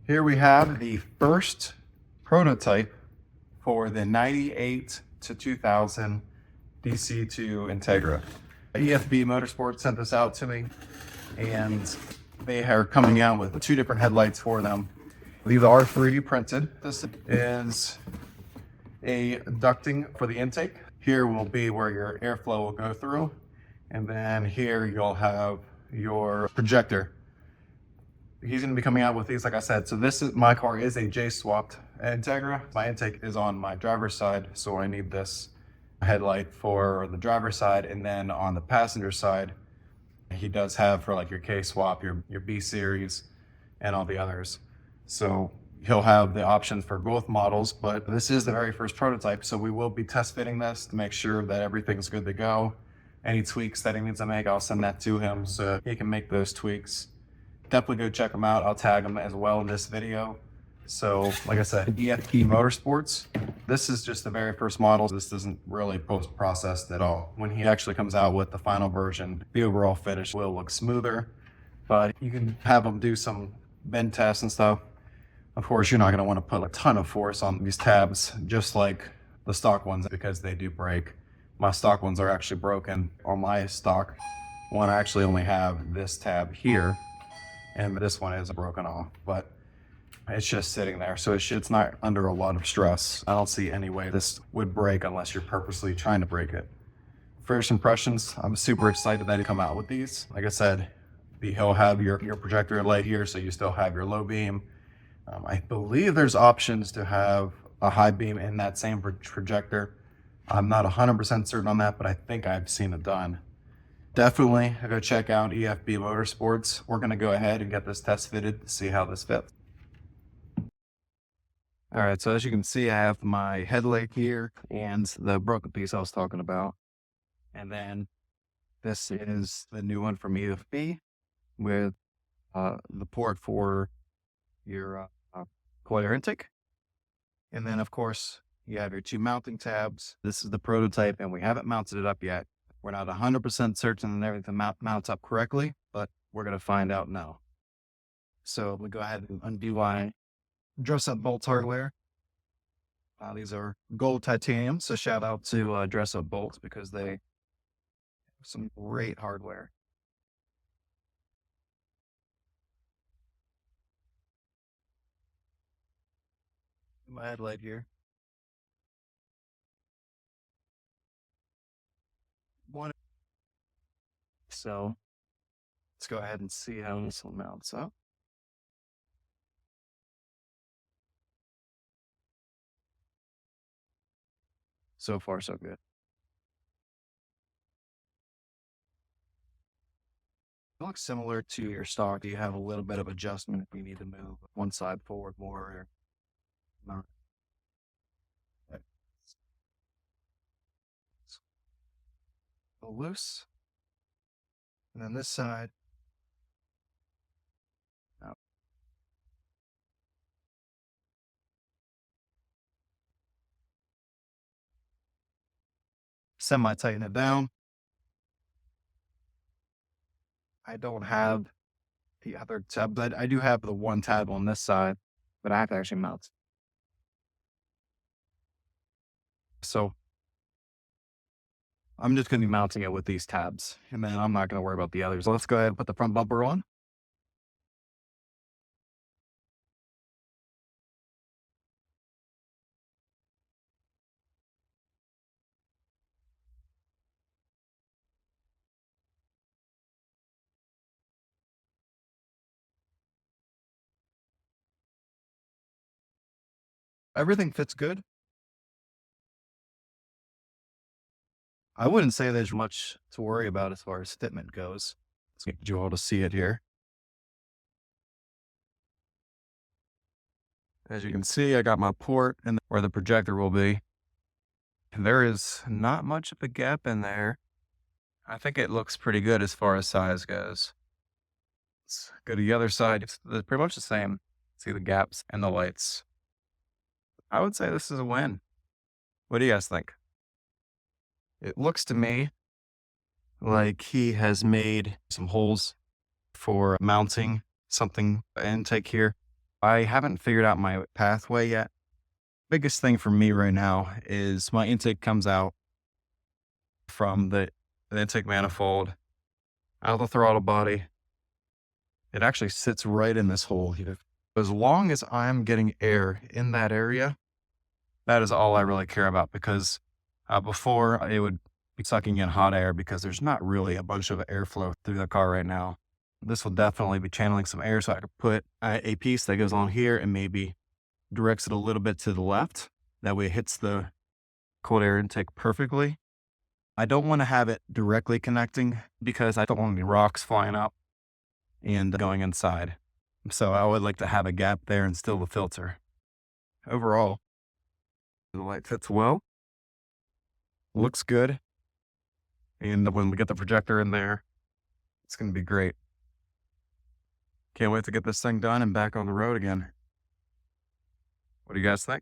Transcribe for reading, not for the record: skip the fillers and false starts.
Here we have the first prototype for the 98 to 2000 DC2 Integra. EFB Motorsports sent this out to me, and they are coming out with two different headlights for them. These are 3D printed. This is a ducting for the intake. Here will be where your airflow will go through, and then here you'll have your projector. He's going to be coming out with these, like I said. So my car is a J-swapped Integra. My intake is on my driver's side, so I need this headlight for the driver's side, and then on the passenger side, he does have for like your K-swap, your B series, and all the others. So he'll have the options for both models, but this is the very first prototype, so we will be test fitting this to make sure that everything's good to go. Any tweaks that he needs to make, I'll send that to him so he can make those tweaks. Definitely go check them out. I'll tag them as well in this video. So like I said, EFB Motorsports, this is just the very first model. This isn't really post-processed at all. When he actually comes out with the final version, the overall finish will look smoother, but you can have them do some bend tests and stuff. Of course, you're not going to want to put a ton of force on these tabs, just like the stock ones, because they do break. My stock ones are actually broken. On my stock one, I actually only have this tab here, and this one is broken off, but it's just sitting there, so it's not under a lot of stress. I don't see any way this would break unless you're purposely trying to break it. First impressions, I'm super excited that he come out with these. Like I said, he'll have your projector light here, so you still have your low beam. I believe there's options to have a high beam in that same projector. I'm not 100% certain on that, but I think I've seen it done. Definitely go check out EFB Motorsports. We're going to go ahead and get this test fitted to see how this fits. All right, so as you can see, I have my headlight here and the broken piece I was talking about. And then this is the new one from EFB with the port for your coil intake. And then, of course, you have your two mounting tabs. This is the prototype, and we haven't mounted it up yet. We're not 100% certain that everything mounts up correctly, but we're going to find out now. So we go ahead and undo my dress up bolts hardware. These are gold titanium, so shout out to Dress Up Bolts because they have some great hardware. My headlight here. So let's go ahead and see how this one mounts up. So far, so good. It looks similar to your stock. You have a little bit of adjustment if you need to move one side forward more or not. Loose. And then this side. Out. Semi-tighten it down. I don't have the other tab, but I do have the one tab on this side, but I have to actually mount. So I'm just going to be mounting it with these tabs, and then I'm not going to worry about the others. So let's go ahead and put the front bumper on. Everything fits good. I wouldn't say there's much to worry about as far as fitment goes. Let's get you all to see it here. As you can see, I got my port and where the projector will be. There is not much of a gap in there. I think it looks pretty good as far as size goes. Let's go to the other side. It's pretty much the same. See the gaps and the lights. I would say this is a win. What do you guys think? It looks to me like he has made some holes for mounting something intake here. I haven't figured out my pathway yet. Biggest thing for me right now is my intake comes out from the intake manifold, out of the throttle body. It actually sits right in this hole here. As long as I'm getting air in that area, that is all I really care about because before it would be sucking in hot air because there's not really a bunch of airflow through the car right now. This will definitely be channeling some air so I could put a piece that goes on here and maybe directs it a little bit to the left. That way it hits the cold air intake perfectly. I don't want to have it directly connecting because I don't want any rocks flying up and going inside. So I would like to have a gap there and still the filter. Overall, the light fits well, looks good. And when we get the projector in there, it's going to be great. Can't wait to get this thing done and back on the road again. What do you guys think?